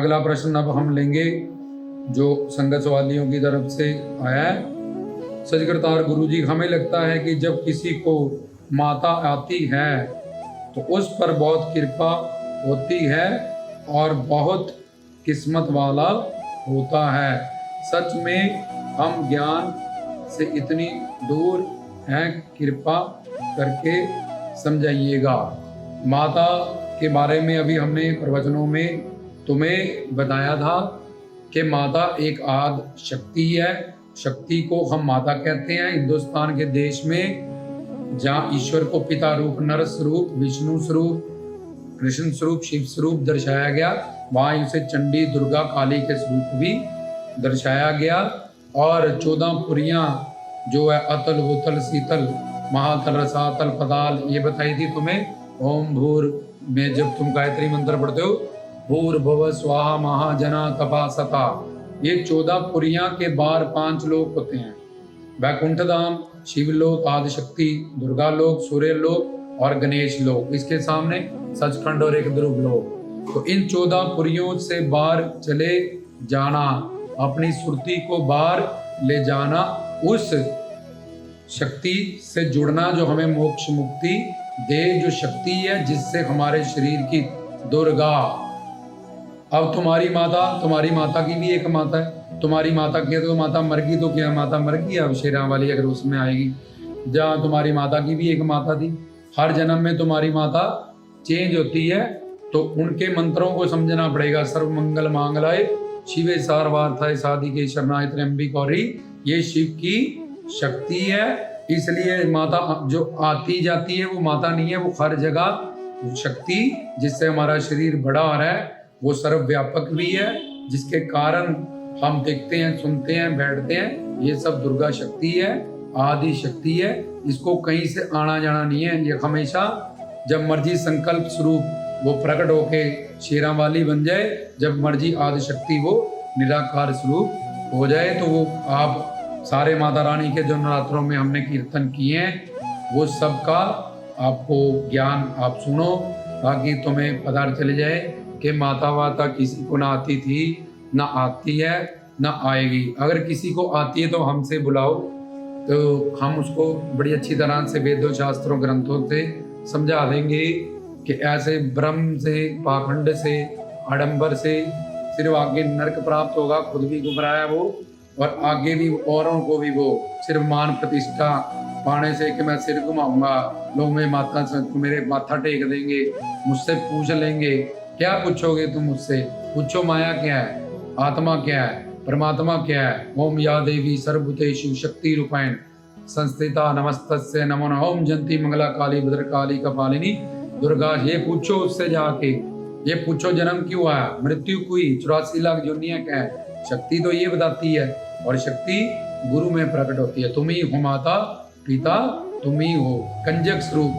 अगला प्रश्न अब हम लेंगे जो संगत वालियों की तरफ से आया है। सजकरतार गुरु जी, हमें लगता है कि जब किसी को माता आती है तो उस पर बहुत कृपा होती है और बहुत किस्मत वाला होता है। सच में हम ज्ञान से इतनी दूर हैं, कृपा करके समझाइएगा। माता के बारे में अभी हमने प्रवचनों में तुम्हें बताया था कि माता एक आदि शक्ति है। शक्ति को हम माता कहते हैं। हिंदुस्तान के देश में जहाँ ईश्वर को पिता रूप, नर स्वरूप, विष्णु स्वरूप, कृष्ण स्वरूप, शिव स्वरूप दर्शाया गया, वहाँ उसे चंडी, दुर्गा, काली के स्वरूप भी दर्शाया गया। और 14 पुरियां जो है अतल, भूतल, शीतल, महातल, रसातल, पताल, ये बताई थी तुम्हें। ओम भूर में जब तुम गायत्री मंत्र पढ़ते हो, भूर भुव स्वाहा महाजना तपा सता, ये 14 पुरियां के बाहर 5 लोक होते हैं। वैकुंठ धाम, शिवलोक, आदिशक्ति, दुर्गा लोक, सूर्य लोक और गणेश लोक। इसके सामने सचखंड और एक ध्रुव लोक। तो इन 14 पुरियों से बाहर चले जाना, अपनी सुरती को बाहर ले जाना, उस शक्ति से जुड़ना जो हमें मोक्ष मुक्ति दे, जो शक्ति है जिससे हमारे शरीर की दुर्गा। अब तुम्हारी माता की भी एक माता है। तुम्हारी माता की तो माता मर गई, तो क्या माता मर गई अब शेरा वाली अगर उसमें आएगी। जहाँ तुम्हारी माता की भी एक माता थी। हर जन्म में तुम्हारी माता चेंज होती है, तो उनके मंत्रों को समझना पड़ेगा। सर्व मंगल मांगलाय शिवे सारवार्थाय साधिके शरणाय त्र्यंबके गौरी, ये शिव की शक्ति है। इसलिए माता जो आती जाती है वो माता नहीं है, वो हर जगह शक्ति जिससे हमारा शरीर बड़ा हो रहा है, वो सर्वव्यापक भी है, जिसके कारण हम देखते हैं, सुनते हैं, बैठते हैं। ये सब दुर्गा शक्ति है, आदि शक्ति है। इसको कहीं से आना जाना नहीं है। ये हमेशा जब मर्जी संकल्प स्वरूप वो प्रकट होके शेरा वाली बन जाए, जब मर्जी आदि शक्ति वो निराकार स्वरूप हो जाए। तो वो आप सारे माता रानी के जो नवरात्रों में हमने कीर्तन किए हैं, वो सब का आपको ज्ञान आप सुनो, ताकि तुम्हें पता चल जाए कि माता वाता किसी को ना आती थी, ना आती है, ना आएगी। अगर किसी को आती है तो हमसे बुलाओ, तो हम उसको बड़ी अच्छी तरह से वेदों, शास्त्रों, ग्रंथों से समझा देंगे कि ऐसे भ्रम से, पाखंड से, आडंबर से सिर्फ आगे नरक प्राप्त होगा, खुद भी गुमराह है वो, और आगे भी औरों को भी वो सिर्फ मान प्रतिष्ठा पाने से कि मैं सिर घुमाऊंगा, लोग मेरे माता से मेरे माथा टेक देंगे, मुझसे पूछ लेंगे। क्या पूछोगे तुम मुझसे? पूछो माया क्या है, आत्मा क्या है, परमात्मा क्या है। ओम या देवी सर्वभूतेषु शक्ति रूपेण संस्थिता नमस्तस्यै नमो नमः। ओम जयंती मंगला काली भद्रकाली कपालिनी दुर्गा। ये पूछो उससे जाके, ये पूछो जन्म क्यों आया, मृत्यु हुई, 84 लाख योनियां क्या है। शक्ति तो ये बताती है, और शक्ति गुरु में प्रकट होती है। तुम ही हो माता पिता, तुम ही हो कंजक स्वरूप,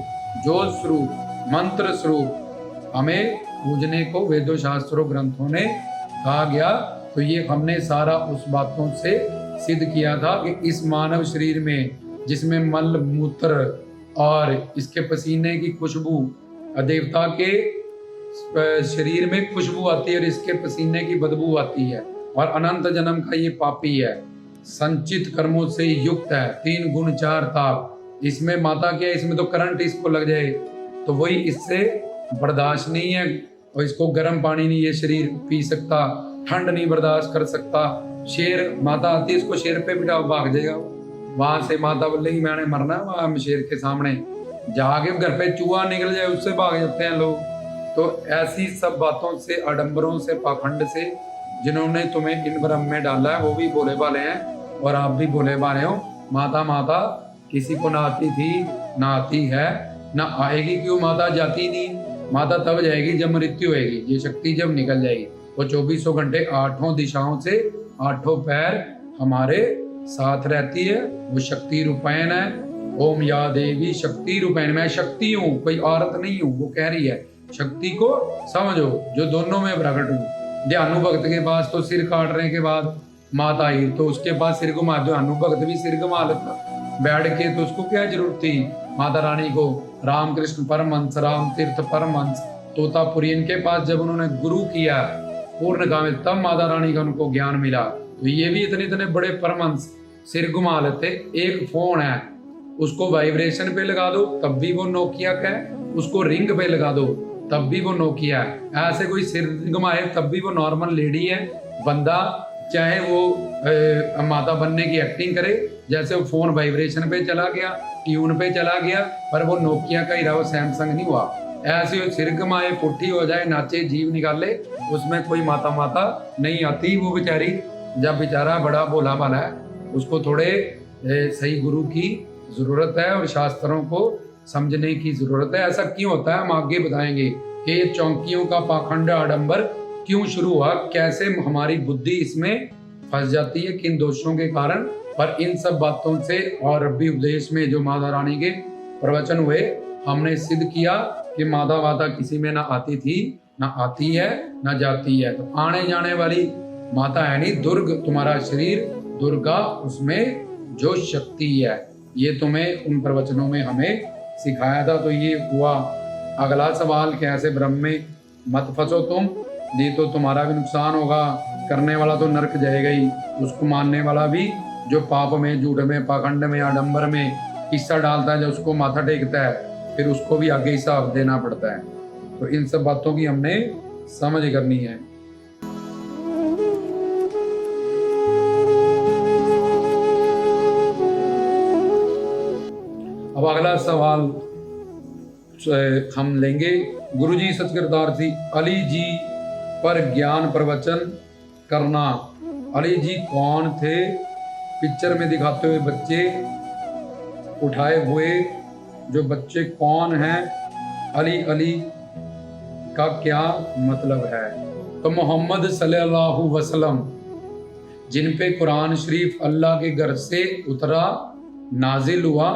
ज्योत स्वरूप, मंत्र स्वरूप। हमें पूजने को वेदों, शास्त्रों, ग्रंथों ने कहा गया। तो ये हमने सारा उस बातों से सिद्ध किया था कि इस मानव शरीर में, जिसमें मल मूत्र और इसके पसीने की खुशबू, देवता के शरीर में खुशबू आती है और इसके पसीने की बदबू आती है, और अनंत जन्म का ये पापी है, संचित कर्मों से युक्त है, 3 गुण 4 ताप। इसमें माता क्या है, इसमें तो करंट इसको लग जाए तो वही इससे बर्दाश्त नहीं है, और इसको गर्म पानी नहीं ये शरीर पी सकता, ठंड नहीं बर्दाश्त कर सकता। शेर माता आती है, इसको शेर पे बिठा भाग जाएगा, वहां से माता बोले ही मैंने मरना है, वहां शेर के सामने जाके घर पे चूहा निकल जाए उससे भाग जाते हैं लोग। तो ऐसी सब बातों से, आडंबरों से, पाखंड से जिन्होंने तुम्हें इन भ्रम में डाला है, वो भी भोले भाले हैं, और आप भी भोले भाले हो। माता माता किसी को ना आती थी, ना आती है, ना आएगी। क्यों? माता जाती नहीं। माता तब जाएगी जब मृत्यु होगी, ये शक्ति जब निकल जाएगी। वो 24 घंटे 8 दिशाओं से 8 पैर हमारे साथ रहती है। वो शक्ति रूपायन है। ओम या देवी शक्ति रूपायन। मैं शक्ति हूँ, कोई औरत नहीं हूँ, वो कह रही है। शक्ति को समझो जो दोनों में प्रकट हूँ। ध्यानु भक्त के पास तो सिर काटने के बाद माता आई, तो उसके पास सिर घुमा दो, ध्यानु भक्त भी सिर घुमा लेता बैठ के, तो उसको क्या जरूरत थी माता रानी को। रामकृष्ण परमहंस, राम तीर्थ परमहंस, तोतापुरी, इनके पास जब उन्होंने गुरु किया पूर्ण कामिल, तब माता रानी का उनको ज्ञान मिला। तो ये भी इतने इतने बड़े परमहंस सिर घुमा लेते। एक फोन है, उसको वाइब्रेशन पे लगा दो तब भी वो नोकिया का है, उसको रिंग पे लगा दो तब भी वो नोकिया है। ऐसे कोई सिर घुमाए तब भी वो नॉर्मल लेडी है। बंदा चाहे वो माता बनने की एक्टिंग करे, जैसे वो फोन वाइब्रेशन पे चला गया, ट्यून पे चला गया, पर वो नोकिया का ही रहा, वो सैमसंग नहीं हुआ। ऐसे वो सिर घुमाए, पुट्ठी हो जाए, नाचे, जीव निकाले, उसमें कोई माता माता नहीं आती। वो बेचारी, जब बेचारा बड़ा भोला भाला है, उसको थोड़े सही गुरु की जरूरत है और शास्त्रों को समझने की जरूरत है। ऐसा क्यों होता है हम आगे बताएंगे कि ये चौकियों का पाखंड आडंबर क्यों शुरू हुआ, कैसे हमारी बुद्धि इसमें फंस जाती है, किन दोषों के कारण। पर इन सब बातों से और रब्बी उपदेश में जो माता रानी के प्रवचन हुए, हमने सिद्ध किया कि माता वाता किसी में ना आती थी, ना आती है, ना जाती है। तो आने जाने वाली माता है नहीं, दुर्ग तुम्हारा शरीर, दुर्गा उसमें जो शक्ति है, ये तुम्हें उन प्रवचनों में हमें सिखाया था। तो ये हुआ अगला सवाल, कैसे भ्रम में मत फंसो तुम, नहीं तो तुम्हारा भी नुकसान होगा। करने वाला तो नरक जाएगा ही, उसको मानने वाला भी जो पाप में, झूठ में, पाखंड में, आडंबर में हिस्सा डालता है, जो उसको माथा टेकता है, फिर उसको भी आगे हिसाब देना पड़ता है। तो इन सब बातों की हमने समझ करनी है। अब अगला सवाल हम लेंगे। गुरुजी सचकृतार्थी अली जी पर ज्ञान प्रवचन करना। अली जी कौन थे? पिक्चर में दिखाते हुए बच्चे उठाए हुए जो बच्चे कौन हैं? अली अली का क्या मतलब है? तो मोहम्मद सल्लल्लाहु अलैहि वसल्लम, जिन पे कुरान शरीफ अल्लाह के घर से उतरा, नाजिल हुआ,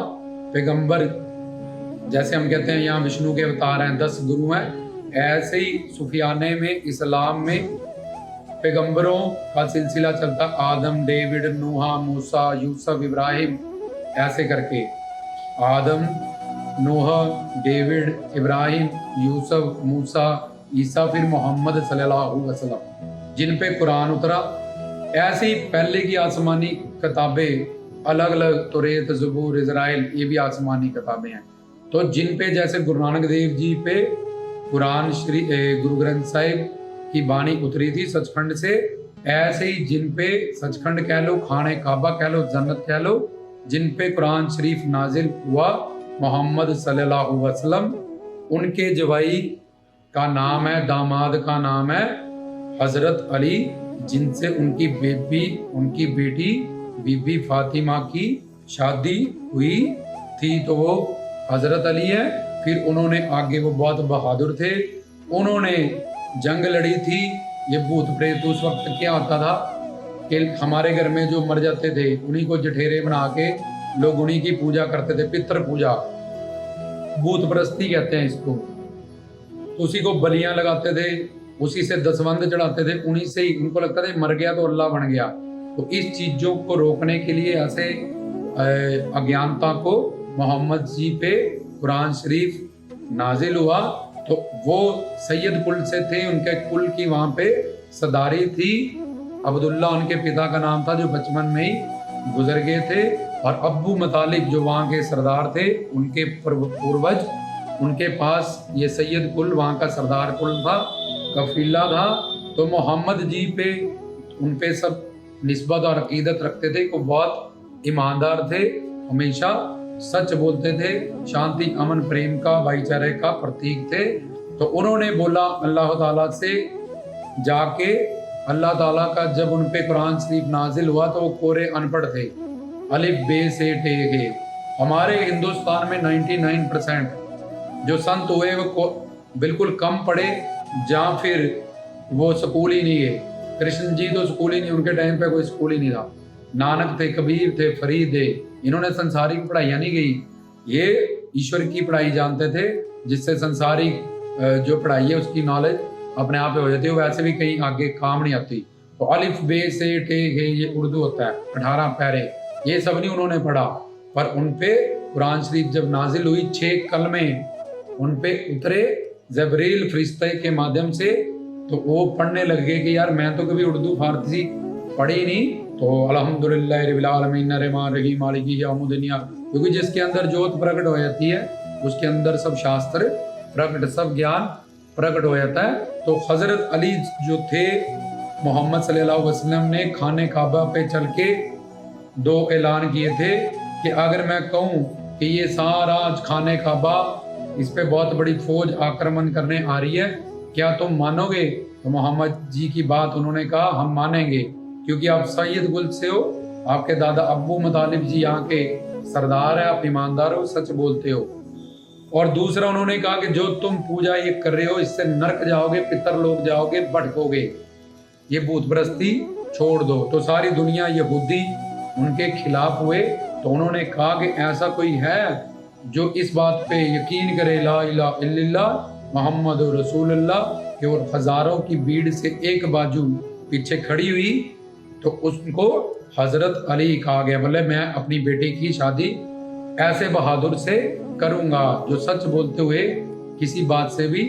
पैगंबर, जैसे हम कहते हैं यहाँ विष्णु के अवतार हैं, 10 गुरु हैं, ऐसे ही सुफियाने में, इस्लाम में पैगंबरों का सिलसिला चलता। आदम, डेविड, नूहा, मूसा, यूसुफ, इब्राहिम, ऐसे करके आदम, नूह, डेविड, इब्राहिम, यूसुफ, मूसा, ईसा, फिर मोहम्मद सल्लल्लाहु अलैहि वसल्लम, जिन पे कुरान उतरा। ऐसे ही पहले की आसमानी किताबें अलग अलग, तौरात, ज़बूर, इज़राइल, ये भी आसमानी किताबें हैं। तो जिन पे जैसे गुरु नानक देव जी पे कुरान श्री गुरु ग्रंथ साहिब की बाणी उतरी थी सचखंड से, ऐसे ही जिन पे सचखंड कह लो, खाने काबा कह लो, जन्नत कह लो, जिन पे कुरान शरीफ नाजिल हुआ, मोहम्मद सल्लल्लाहु अलैहि वसल्लम, उनके जवाई का नाम है, दामाद का नाम है हजरत अली, जिनसे उनकी बेटी बीबी फातिमा की शादी हुई थी। तो वो हजरत अली है। फिर उन्होंने आगे, वो बहुत बहादुर थे, उन्होंने जंग लड़ी थी। ये भूत प्रेत उस वक्त क्या होता था कि हमारे घर में जो मर जाते थे, उन्हीं को जठेरे बना के लोग उन्हीं की पूजा करते थे, पितृ पूजा, भूत परस्ती कहते हैं इसको। तो उसी को बलियां लगाते थे, उसी से दसवंध चढ़ाते थे, उन्हीं से ही उनको लगता था मर गया तो अल्लाह बन गया। तो इस चीजों को रोकने के लिए, ऐसे अज्ञानता को, मोहम्मद जी पे कुरान शरीफ नाजिल हुआ। तो वो सैयद कुल से थे, उनके कुल की वहां पे सदारी थी। अब्दुल्ला उनके पिता का नाम था, जो बचपन में ही गुजर गए थे। और अब्बू मतालिब जो वहाँ के सरदार थे, उनके पूर्वज, उनके पास ये सैयद कुल, वहाँ का सरदार कुल था, कफीला था। तो मोहम्मद जी पे, उन पे सब निस्बत और अकीदत रखते थे कि बहुत ईमानदार थे, हमेशा सच बोलते थे, शांति, अमन, प्रेम का, भाईचारे का प्रतीक थे। तो उन्होंने बोला अल्लाह ताला से जाके, अल्लाह ताला का जब उन पे कुरान शरीफ नाजिल हुआ तो वो कोरे अनपढ़ थे, अलिफ बे से टे गे। हमारे हिंदुस्तान में 99% जो संत हुए वो बिल्कुल कम पढ़े, या फिर वो स्कूल ही नहीं गए। कृष्ण जी तो स्कूल ही नहीं, उनके टाइम पे कोई स्कूल ही नहीं था। नानक थे, कबीर थे, फरीद थे, इन्होंने संसारिक पढ़ाइयाँ नहीं गई, ये ईश्वर की पढ़ाई जानते थे, जिससे संसारिक जो पढ़ाई है उसकी नॉलेज अपने आप हो जाती है, वैसे भी कहीं आगे काम नहीं आती। तो अलिफ बे से टे गे ये उर्दू होता है, 18 पैरे, ये सब नहीं उन्होंने पढ़ा। पर उन पे कुरान शरीफ जब नाजिल हुई, 6 कलमे उन पे उतरे, जबरील फरिश्ते के माध्यम से तो वो पढ़ने लग गए कि यार मैं तो कभी उर्दू फारसी पढ़ी नहीं, तो अल्हम्दुलिल्लाह रब्बिल आलमीन रहमान रहीम मालिकी यौमिद्दीन, क्योंकि जिसके अंदर जोत प्रकट हो जाती है उसके अंदर सब शास्त्र प्रकट, सब ज्ञान प्रकट हो जाता है। तो हजरत अली जो थे, मोहम्मद सल्लल्लाहु अलैहि वसल्लम ने खाने काबा पे चल के 2 ऐलान किए थे कि अगर मैं कहूँ कि ये सारा खाने काबा, इस पे बहुत बड़ी फौज आक्रमण करने आ रही है, क्या तुम मानोगे? तो मोहम्मद जी की बात उन्होंने कहा हम मानेंगे, क्योंकि आप सैयद कुल से हो, आपके दादा अब्बू मुतालिब जी यहाँ के सरदार है, आप ईमानदार हो, सच बोलते हो। और दूसरा उन्होंने कहा कि जो तुम पूजा ये कर रहे हो इससे नरक जाओगे, पितर लोग जाओगे, भटकोगे, ये भूत परस्ती छोड़ दो। तो सारी दुनिया यहूदी उनके खिलाफ हुए। तो उन्होंने कहा कि ऐसा कोई है जो इस बात पे यकीन करे ला इलाहा इल्लल्लाह मोहम्मद रसूलुल्लाह, कि और हजारों की भीड़ से एक बाजू पीछे खड़ी हुई, तो उसको हजरत अली कहा गया। बोले मैं अपनी बेटी की शादी ऐसे बहादुर से करूंगा जो सच बोलते हुए किसी बात से भी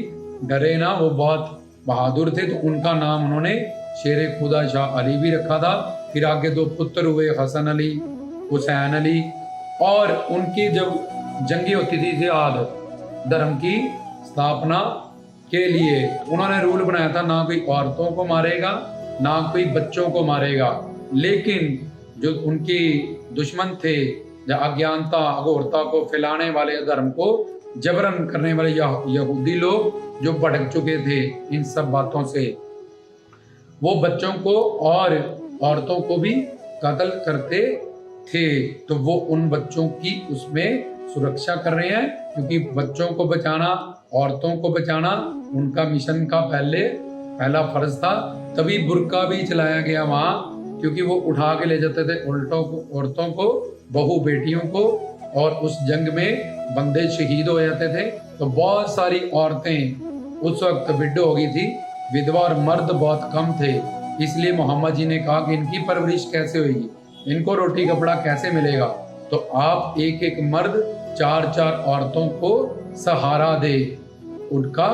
डरे ना, वो बहुत बहादुर थे। तो उनका नाम उन्होंने शेर खुदा शाह अली भी रखा था। फिर आगे 2 पुत्र हुए, हसन अली, हुसैन अली। और उनकी जब जंगी होती थी जिहाद धर्म की स्थापना के लिए, उन्होंने रूल बनाया था ना कोई औरतों को मारेगा ना कोई बच्चों को मारेगा। लेकिन जो उनकी दुश्मन थे, जो अज्ञानता अघोरता को फैलाने वाले, धर्म को जबरन करने वाले यहूदी लोग जो भटक चुके थे इन सब बातों से, वो बच्चों को और औरतों को भी कत्ल करते थे। तो वो उन बच्चों की उसमें सुरक्षा कर रहे हैं, क्योंकि बच्चों को बचाना, औरतों को बचाना उनका मिशन का पहला फर्ज था। तभी बुर्का भी चलाया गया वहाँ, क्योंकि वो उठा के ले जाते थे औरतों को, बहू बेटियों को, और उस जंग में बंदे शहीद हो जाते थे। तो बहुत सारी औरतें उस वक्त विडो हो गई थी, विधवा, और मर्द बहुत कम थे। इसलिए मोहम्मद जी ने कहा कि इनकी परवरिश कैसे होगी, इनको रोटी कपड़ा कैसे मिलेगा? तो आप एक एक मर्द 4-4 औरतों को सहारा दे, उनका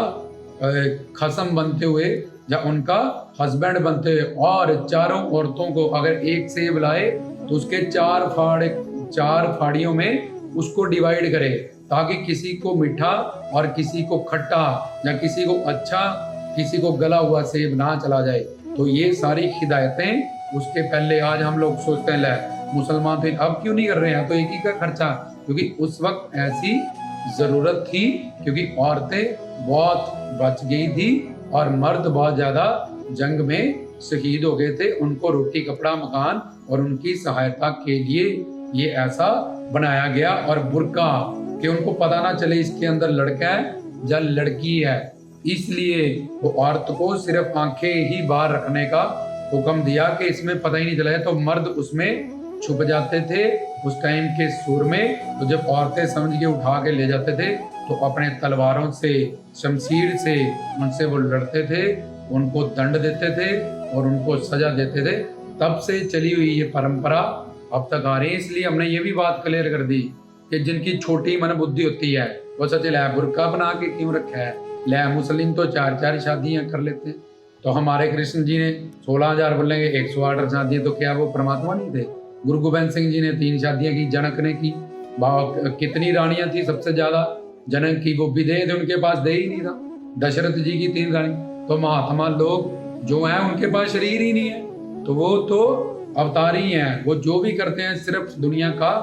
खसम बनते हुए या उनका हस्बैंड बनते हुए, और चारों औरतों को अगर एक सेब लाए तो उसके 4 फाड़ियों में उसको डिवाइड करे, ताकि किसी को मीठा और किसी को खट्टा, या किसी को अच्छा किसी को गला हुआ सेब ना चला जाए। तो ये सारी हिदायतें उसके पहले, आज हम लोग सोचते हैं मुसलमान थे अब क्यों नहीं कर रहे हैं, तो एक ही का खर्चा, क्योंकि उस वक्त ऐसी जरूरत थी, क्योंकि औरतें बहुत बच गई थी और मर्द बहुत ज्यादा जंग में शहीद हो गए थे। उनको रोटी कपड़ा मकान और उनकी सहायता के लिए ये ऐसा बनाया गया। और बुर्का, कि उनको पता ना चले इसके अंदर लड़का है या लड़की है, इसलिए वो औरत को सिर्फ आंखें ही बाहर रखने का हुक्म दिया कि इसमें पता ही नहीं चला है। तो मर्द उसमें छुप जाते थे उस टाइम के सुर में। तो जब औरतें समझ के उठा के ले जाते थे तो अपने तलवारों से, शमशीर से उनसे वो लड़ते थे, उनको दंड देते थे और उनको सजा देते थे। तब से चली हुई ये परंपरा अब तक आ रही है। इसलिए हमने ये भी बात क्लियर कर दी कि जिनकी छोटी मन बुद्धि होती है वो सच लै बुर्का बना के क्यों रखा है, लै मुस्लिम तो 4-4 शादियां कर लेते हैं। तो हमारे कृष्ण जी ने 16,000 बोलेंगे 108 शादियां, तो क्या वो परमात्मा नहीं थे? गुरु गोबिंद सिंह जी ने 3 शादियां की, जनक ने की। कितनी रानियां थी? सबसे ज्यादा जनक की, वो विदेह थे उनके पास, दे ही नहीं था। दशरथ जी की 3 रानी। तो महात्मा लोग जो हैं उनके पास शरीर ही नहीं है, तो वो तो अवतार ही हैं। वो जो भी करते हैं सिर्फ दुनिया का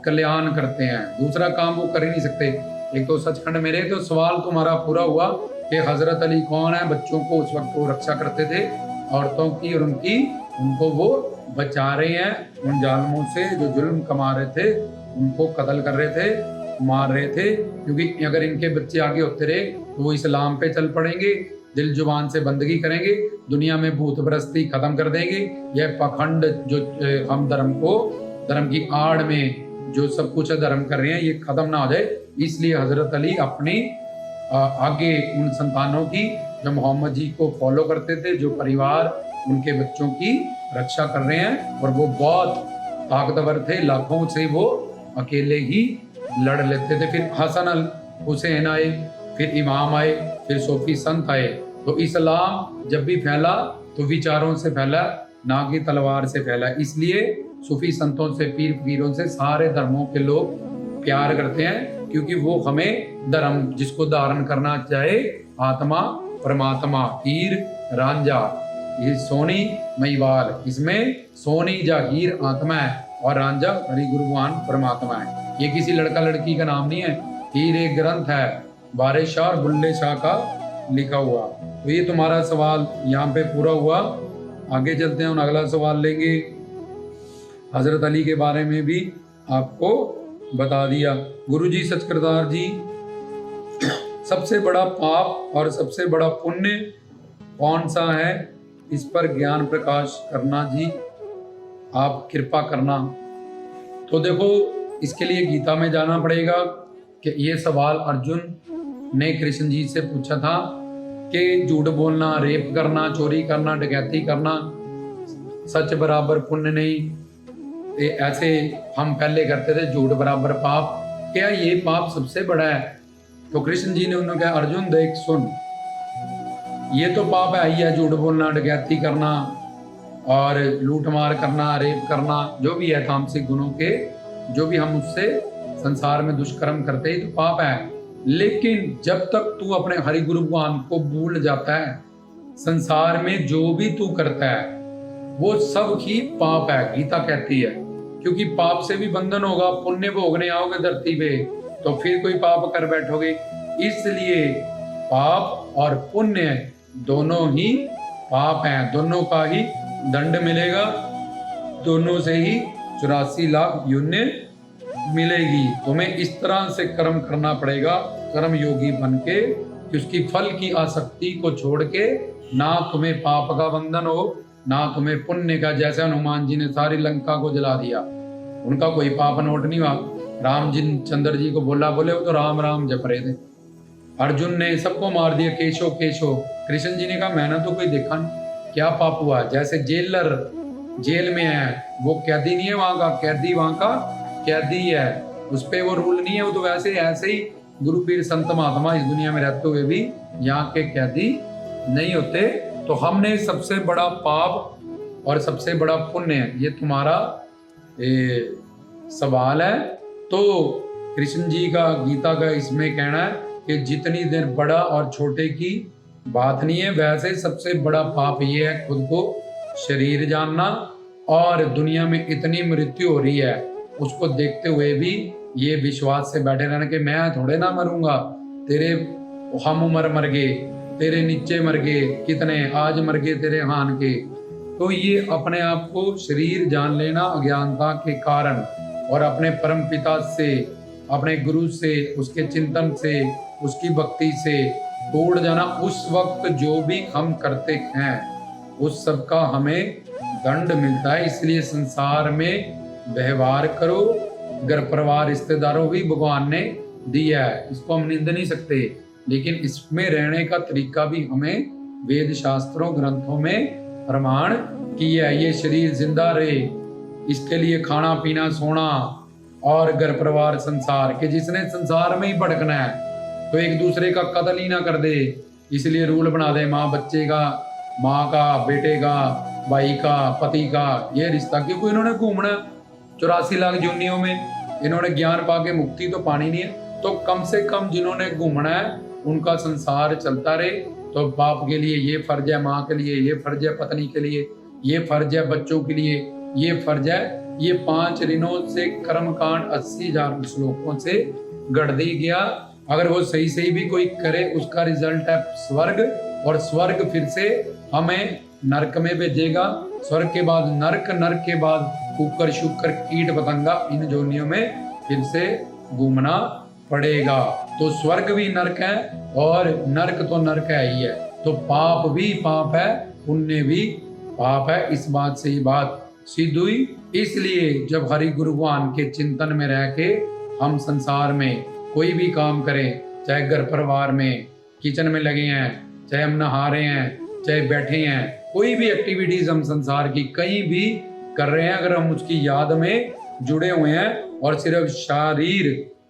कल्याण करते हैं, दूसरा काम वो कर ही नहीं सकते। एक तो सचखंड में रहे। तो सवाल तुम्हारा पूरा हुआ कि हजरत अली कौन है। बच्चों को उस वक्त वो रक्षा करते थे, औरतों की और उनको वो बचा रहे हैं उन जालिमों से जो जुल्म कमा रहे थे, उनको कत्ल कर रहे थे, मार रहे थे। क्योंकि अगर इनके बच्चे आगे होते रहे तो वो इस्लाम पे चल पड़ेंगे, दिल जुबान से बंदगी करेंगे, दुनिया में भूत परस्ती खत्म कर देंगे। यह पाखंड जो हम धर्म की आड़ में जो सब कुछ धर्म कर रहे हैं, ये खत्म ना हो जाए। इसलिए हजरत अली अपनी आगे उन संतानों की जो मोहम्मद जी को फॉलो करते थे, जो परिवार उनके बच्चों की रक्षा कर रहे हैं, और वो बहुत ताकतवर थे, लाखों से वो अकेले ही लड़ लेते थे। फिर हसन अल हुसैन आए, फिर इमाम आए, फिर सूफी संत आए। तो इस्लाम जब भी फैला तो विचारों से फैला, ना कि तलवार से फैला। इसलिए सूफी संतों से, पीर फकीरों से सारे धर्मों के लोग प्यार करते हैं, क्योंकि वो हमें धर्म जिसको धारण करना चाहे, आत्मा परमात्मा, हीर रांझा, ये सोनी महिवाल, इसमें सोनी जागीर आत्मा है और रांझा हरि गुरु भगवान परमात्मा है। ये किसी लड़का लड़की का नाम नहीं है। हीर एक ग्रंथ है वारिस शाह और बुल्ले शाह का लिखा हुआ। तो ये तुम्हारा सवाल यहाँ पे पूरा हुआ। आगे चलते हैं, अगला सवाल लेंगे। हजरत अली के बारे में भी आपको बता दिया। गुरुजी सच करतार जी, सबसे बड़ा पाप और सबसे बड़ा पुण्य कौन सा है, इस पर ज्ञान प्रकाश करना जी, आप कृपा करना। तो देखो, इसके लिए गीता में जाना पड़ेगा कि ये सवाल अर्जुन ने कृष्ण जी से पूछा था कि झूठ बोलना, रेप करना, चोरी करना, डकैती करना सच बराबर पुण्य नहीं, ऐसे हम पहले करते थे, झूठ बराबर पाप, क्या ये पाप सबसे बड़ा है? तो कृष्ण जी ने उन्होंने कहा, अर्जुन देख सुन, ये तो पाप है ही है, झूठ बोलना, डकैती करना और लूट मार करना, रेप करना, जो भी है तामसिक गुणों के, जो भी हम उससे संसार में दुष्कर्म करते ही तो पाप है। लेकिन जब तक तू अपने हरि गुरु भगवान को भूल जाता है, संसार में जो भी तू करता है वो सब ही पाप है, गीता कहती है। क्योंकि पाप से भी बंधन होगा, पुण्य भोगने आओगे धरती पे तो फिर कोई पाप कर बैठोगे। इसलिए पाप और पुण्य दोनों ही पाप हैं, दोनों का ही दंड मिलेगा, दोनों से ही 84 लाख योनि मिलेगी। तुम्हें इस तरह से कर्म करना पड़ेगा, कर्म योगी बन के, कि उसकी फल की आसक्ति को छोड़ के, ना तुम्हें पाप का बंधन हो ना तुम्हें पुण्य का। जैसे हनुमान जी ने सारी लंका को जला दिया, उनका कोई पाप नोट नहीं हुआ। राम जी चंद्र जी को बोले वो तो राम राम जप रहे थे। अर्जुन ने सबको मार दिया, केशो केशो। कृष्ण जी ने कहा मैंने तो कोई देखा नहीं, क्या पाप हुआ? जैसे जेलर जेल में है, वो कैदी नहीं है वहां का, कैदी वहां का कैदी है, उस पर वो रूल नहीं है, वो तो वैसे ऐसे ही गुरु पीर संत महात्मा इस दुनिया में रहते हुए भी यहाँ के कैदी नहीं होते। तो हमने सबसे बड़ा पाप और सबसे बड़ा पुण्य, ये तुम्हारा सवाल है। तो कृष्ण जी का गीता का इसमें कहना है कि जितनी देर बड़ा और छोटे की बात नहीं है, वैसे सबसे बड़ा पाप ये है खुद को शरीर जानना, और दुनिया में इतनी मृत्यु हो रही है उसको देखते हुए भी ये विश्वास से बैठे रहना कि मैं थोड़े ना मरूंगा, तेरे हम उम्र मर गए, तेरे नीचे मर गए, कितने आज मर गए तेरे हान के। तो ये अपने आप को शरीर जान लेना अज्ञानता के कारण, और अपने परम पिता से, अपने गुरु से, उसके चिंतन से, उसकी भक्ति से तोड़ जाना। उस वक्त जो भी हम करते हैं उस सब का हमें दंड मिलता है। इसलिए संसार में व्यवहार करो, घर परिवार रिश्तेदारों भी भगवान ने दिया है, इसको हम निंद नहीं सकते, लेकिन इसमें रहने का तरीका भी हमें वेद शास्त्रों ग्रंथों में प्रमाण किया है। ये शरीर जिंदा रहे, इसके लिए खाना पीना सोना और घर परिवार संसार के, जिसने संसार में ही भटकना है तो एक दूसरे का कत्ल ही ना कर दे, इसलिए रूल बना दे, माँ बच्चे का, माँ का बेटे का, भाई का पति का, ये रिश्ता। क्योंकि इन्होंने घूमना 84 लाख योनियों में, इन्होंने ज्ञान पाके मुक्ति तो पानी नहीं है। तो कम से कम जिन्होंने घूमना है उनका संसार चलता रहे। तो बाप के लिए ये फर्ज है, माँ के लिए ये फर्ज है, पत्नी के लिए ये फर्ज है, बच्चों के लिए ये फर्ज है। ये 5 ऋणों से कर्मकांड 80,000 श्लोकों से गढ़ दी गया। अगर वो सही सही भी कोई करे उसका रिजल्ट है स्वर्ग, और स्वर्ग फिर से हमें नरक में भेजेगा, स्वर्ग के बाद नरक, नरक के बाद कुकर शुकर कीट पतंगा, इन जोनियों में फिर से घूमना पड़ेगा। तो स्वर्ग भी नरक है और नरक तो नरक है ही है। तो पाप भी पाप है, पुण्य भी पाप है। इस बात से ही बात सिद्ध हुई। इसलिए जब हरि गुरु भगवान के चिंतन में रह के हम संसार में कोई भी काम करें, चाहे घर परिवार में किचन में लगे हैं, चाहे हम नहा रहे हैं, चाहे बैठे हैं, कोई भी एक्टिविटीज हम संसार की कहीं भी कर रहे हैं, अगर हम उसकी याद में जुड़े हुए हैं और सिर्फ शरीर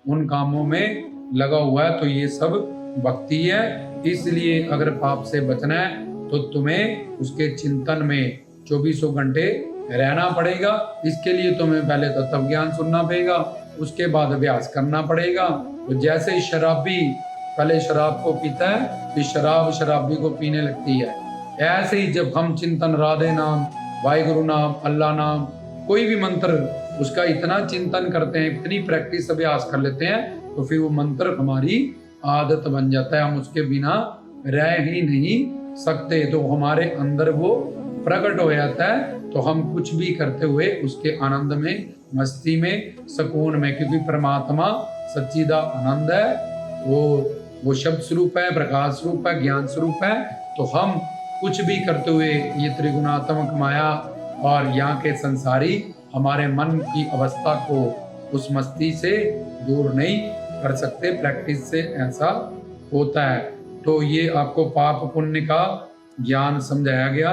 उन कामों में लगा हुआ है, तो ये सब भक्ति है। इसलिए अगर पाप से बचना है तो तुम्हें उसके चिंतन में 24 घंटे रहना पड़ेगा। इसके लिए तुम्हें पहले तो तत्व ज्ञान सुनना पड़ेगा, उसके बाद अभ्यास करना पड़ेगा। तो जैसे शराबी पहले शराब को पीता है, फिर शराब शराबी को पीने लगती है, ऐसे ही जब हम चिंतन राधे नाम, वाहिगुरु नाम, अल्लाह नाम, कोई भी मंत्र उसका इतना चिंतन करते हैं, इतनी प्रैक्टिस अभ्यास कर लेते हैं, तो फिर वो मंत्र हमारी आदत बन जाता है। हम उसके बिना रह ही नहीं सकते, तो हमारे अंदर वो प्रकट हो जाता है। तो हम कुछ भी करते हुए उसके आनंद में, मस्ती में, सुकून में, क्योंकि परमात्मा सच्चिदा आनंद है, वो शब्द स्वरूप है, प्रकाश स्वरूप है, ज्ञान स्वरूप है। तो हम कुछ भी करते हुए ये त्रिगुणात्मक माया और यहाँ के संसारी हमारे मन की अवस्था को उस मस्ती से दूर नहीं कर सकते। प्रैक्टिस से ऐसा होता है। तो ये आपको पाप पुण्य का ज्ञान समझाया गया।